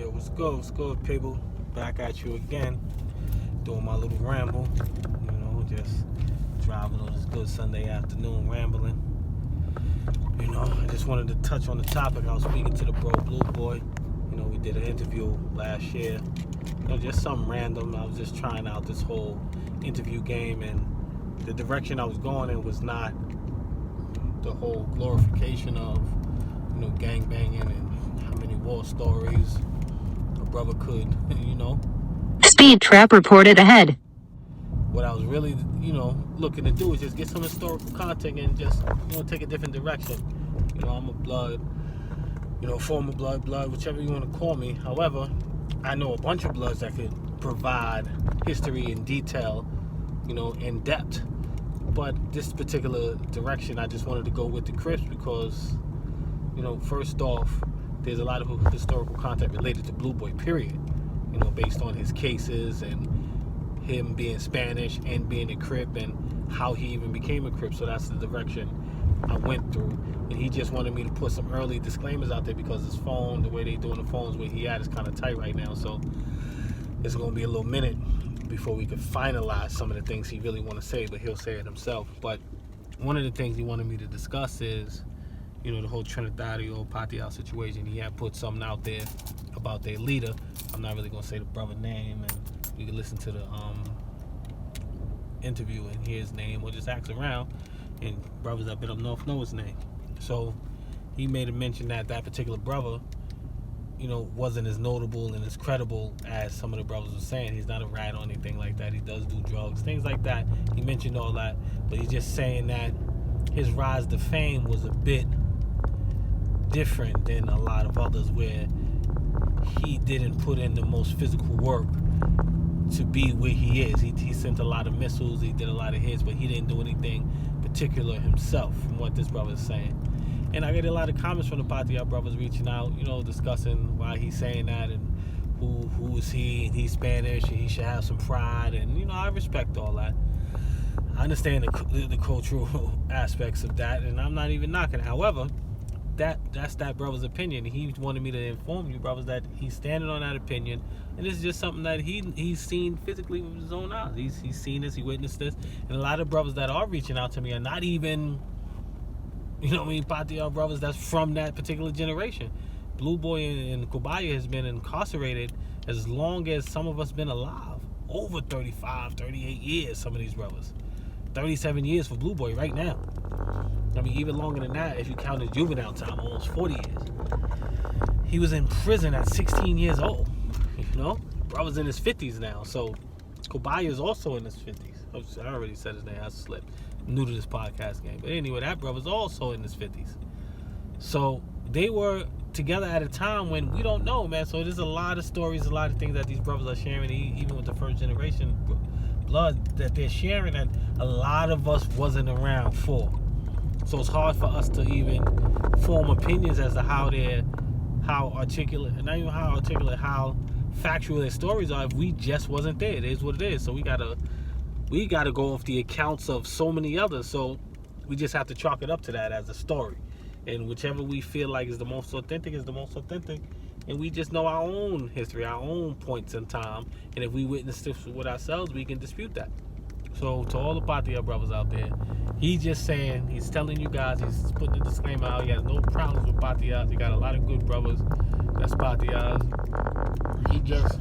Yo, what's good? What's good, people? Back at you again, doing my little ramble. Just driving on this good Sunday afternoon, rambling. I just wanted to touch on the topic. I was speaking to the bro Blue Boy. We did an interview last year. Just something random. I was just trying out this whole interview game, and the direction I was going in was not the whole glorification of, gang banging and how many war stories a brother could, Speed trap reported ahead. What I was really, looking to do is just get some historical content and just, take a different direction. I'm a blood, former blood, whichever you want to call me. However, I know a bunch of bloods that could provide history in detail, in depth. But this particular direction, I just wanted to go with the Crips because, first off, there's a lot of historical content related to Blue Boy, period. Based on his cases and him being Spanish and being a Crip and how he even became a Crip. So that's the direction I went through. And he just wanted me to put some early disclaimers out there because his phone, the way they doing the phones where he at is kind of tight right now. So it's going to be a little minute before we can finalize some of the things he really want to say, but he'll say it himself. But one of the things he wanted me to discuss is, the whole Trinitario Patio situation. He had put something out there about their leader. I'm not really going to say the brother name, and you can listen to the interview and hear his name, or just ask around, and brothers that been up north know his name. So he made a mention that particular brother, wasn't as notable and as credible as some of the brothers were saying. He's not a rat or anything like that. He does do drugs, things like that. He mentioned all that, but he's just saying that his rise to fame was a bit different than a lot of others, where he didn't put in the most physical work to be where he is. He sent a lot of missiles, he did a lot of hits, but he didn't do anything particular himself, from what this brother is saying. And I get a lot of comments from the Patio brothers reaching out, discussing why he's saying that, and who is he, and he's Spanish, and he should have some pride, and I respect all that. I understand the cultural aspects of that, and I'm not even knocking it. However, that's that brother's opinion. He wanted me to inform you brothers that he's standing on that opinion, and this is just something that he's seen physically with his own eyes. He's seen this, he witnessed this, and a lot of brothers that are reaching out to me are not even, Patio brothers that's from that particular generation. Blue Boy and Kubaya has been incarcerated as long as some of us been alive. Over 35, 38 years, some of these brothers. 37 years for Blue Boy right now. Even longer than that if you count his juvenile time, almost 40 years. He was in prison at 16 years old. Brother's in his 50s now. So Kubaya is also in his 50s. I already said his name. I slipped. I'm new to this podcast game. But anyway, that brother's also in his 50s. So they were together at a time when we don't know, man. So there's a lot of stories, a lot of things that these brothers are sharing, even with the first generation blood that they're sharing, that a lot of us wasn't around for. So it's hard for us to even form opinions as to how articulate, and not even how articulate, how factual their stories are if we just wasn't there. It is what it is. So we gotta go off the accounts of so many others. So we just have to chalk it up to that as a story. And whichever we feel like is the most authentic is the most authentic. And we just know our own history, our own points in time. And if we witness this with ourselves, we can dispute that. So to all the Patio brothers out there, he's just saying, he's telling you guys, he's putting a disclaimer out. He has no problems with Patios. He got a lot of good brothers that's Patios. He just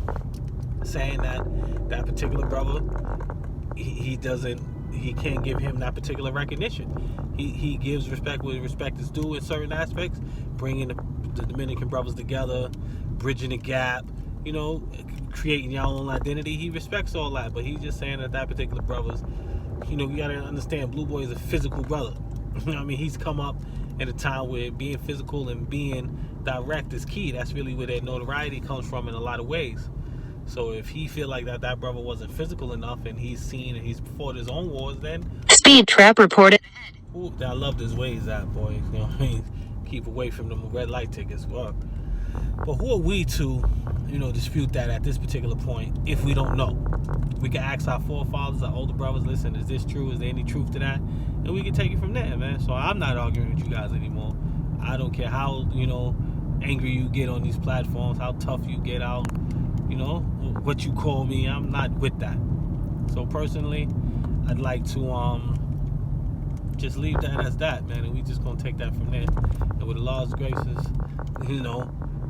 saying that particular brother, he can't give him that particular recognition. He gives respect where respect is due in certain aspects, bringing the Dominican brothers together, bridging the gap, creating your own identity. He respects all that, but he's just saying that particular brothers, you gotta understand, Blue Boy is a physical brother. He's come up at a time where being physical and being direct is key. That's really where their notoriety comes from in a lot of ways. So if he feel like that brother wasn't physical enough, and he's seen and he's fought his own wars, then Speed trap reported. Ooh, I love his ways, that boy. Keep away from them red light tickets. Well, but who are we to, dispute that at this particular point if we don't know? We can ask our forefathers, our older brothers, listen, is this true? Is there any truth to that? And we can take it from there, man. So I'm not arguing with you guys anymore. I don't care how, angry you get on these platforms, how tough you get out, you know, what you call me. I'm not with that. So personally, I'd like to just leave that as that, man, and we just gonna take that from there. And with Allah's graces, you know,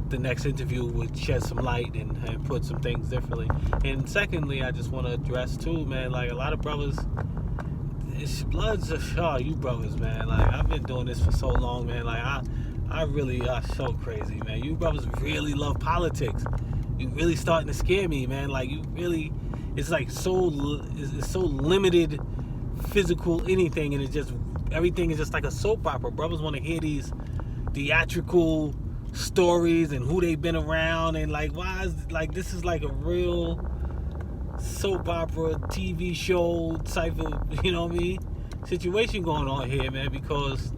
the next interview would shed some light and put some things differently. And secondly, I just want to address too, man, like a lot of brothers, it's Bloods are you brothers, man. Like I've been doing this for so long, man. Like I really are so crazy, man. You brothers really love politics. You really starting to scare me, man. Like you really, it's like it's so limited physical anything, and it's just everything is just like a soap opera. Brothers want to hear these theatrical stories and who they've been around, and like why is like this is like a real soap opera TV show type of, you know what I mean, situation going on here, man, because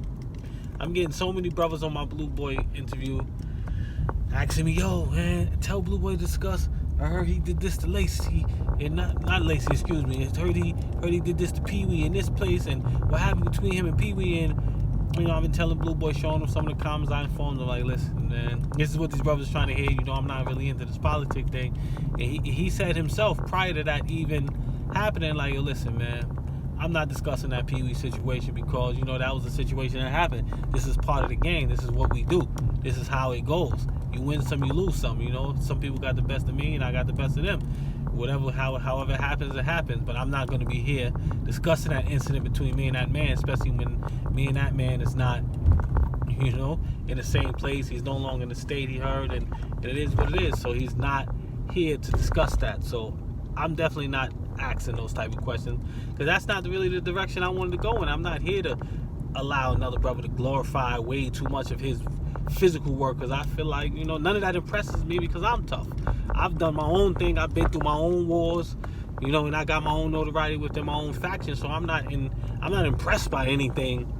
I'm getting so many brothers on my Blue Boy interview asking me, yo, man, tell Blue Boy to discuss. I heard he did this to Lacey, and not Lacey, excuse me. I heard he did this to Pee Wee in this place, and what happened between him and Pee Wee. And you know, I've been telling Blue Boy, showing him some of the comments. I informed him, like, listen, man, this is what these brothers trying to hear. You know, I'm not really into this politic thing. And he said himself prior to that even happening, like, yo, listen, man, I'm not discussing that Pee Wee situation because, you know, that was a situation that happened. This is part of the game. This is what we do. This is how it goes. You win some, you lose some, you know. Some people got the best of me and I got the best of them. However it happens, it happens. But I'm not going to be here discussing that incident between me and that man, especially when me and that man is not, you know, in the same place. He's no longer in the state he heard, and it is what it is. So he's not here to discuss that. So I'm definitely not asking those type of questions because that's not really the direction I wanted to go in. I'm not here to allow another brother to glorify way too much of his physical work because I feel like, you know, none of that impresses me because I'm tough. I've done my own thing. I've been through my own wars, you know, and I got my own notoriety within my own faction. So I'm not impressed by anything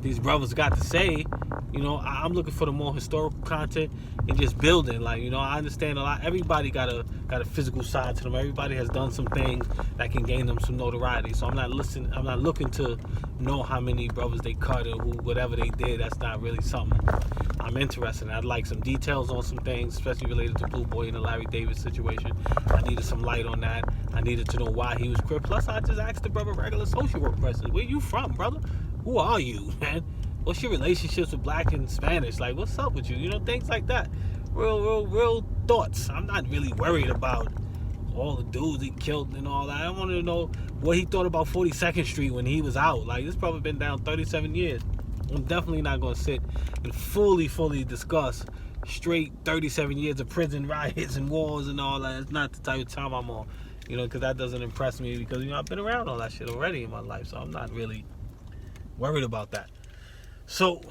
these brothers got to say. You know, I'm looking for the more historical content and just building. Like, you know, I understand a lot. Everybody got a physical side to them. Everybody has done some things that can gain them some notoriety. So I'm not looking to know how many brothers they cut or whatever they did. That's not really something I'm interested in. I'd like some details on some things, especially related to Blue Boy and the Larry Davis situation. I needed some light on that. I needed to know why he was crip. Plus, I just asked the brother regular social work questions. Where you from, brother? Who are you, man? What's your relationships with Black and Spanish? Like, what's up with you? You know, things like that. Real thoughts. I'm not really worried about all the dudes he killed and all that. I wanted to know what he thought about 42nd Street when he was out. Like, this probably been down 37 years. I'm definitely not going to sit and fully discuss straight 37 years of prison riots and wars and all that. It's not the type of time I'm on, you know, because that doesn't impress me because, you know, I've been around all that shit already in my life, so I'm not really worried about that. So,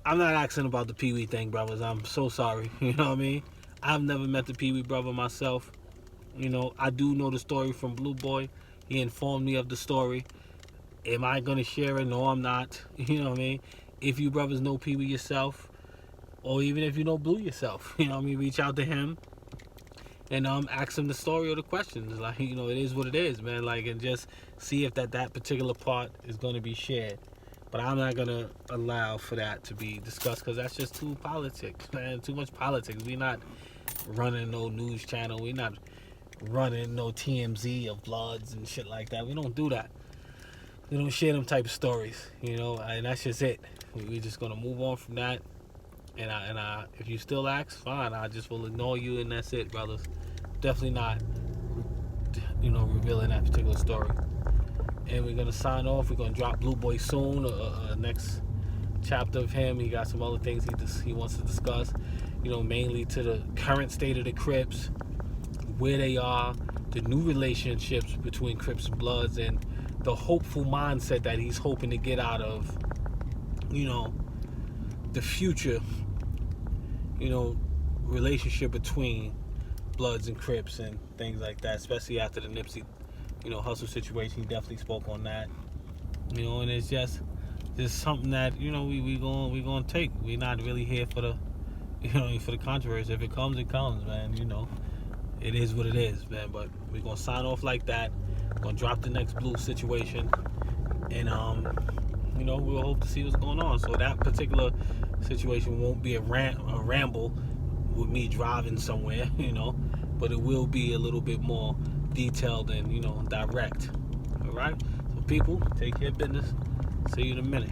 I'm not asking about the Pee Wee thing, brothers. I'm so sorry. You know what I mean? I've never met the Pee Wee brother myself. You know, I do know the story from Blue Boy. He informed me of the story. Am I going to share it? No, I'm not. You know what I mean? If you brothers know Pee Wee yourself, or even if you know Blue yourself, you know what I mean? Reach out to him and ask him the story or the questions. Like, you know, it is what it is, man. Like, and just see if that particular part is going to be shared. But I'm not going to allow for that to be discussed because that's just too politics, man. Too much politics. We not running no news channel. We not running no TMZ of Bloods and shit like that. We don't do that. We don't share them type of stories, you know, and that's just it. We just going to move on from that. And I, if you still ask, fine. I just will ignore you and that's it, brothers. Definitely not, you know, revealing that particular story. And we're going to sign off. We're going to drop Blue Boy soon. Next chapter of him. He got some other things he wants to discuss. You know, mainly to the current state of the Crips, where they are, the new relationships between Crips and Bloods, and the hopeful mindset that he's hoping to get out of, you know, the future, you know, relationship between Bloods and Crips and things like that, especially after the Nipsey, you know, hustle situation. He definitely spoke on that, you know, and it's just something that, you know, we gonna take. We're not really here for the, you know, for the controversy. If it comes, it comes, man. You know, it is what it is, man. But we're gonna sign off like that. We're gonna drop the next Blue situation, and you know, we'll hope to see what's going on. So that particular situation won't be a ramble with me driving somewhere, but it will be a little bit more detailed and direct. All right, so people, take care of business. See you in a minute.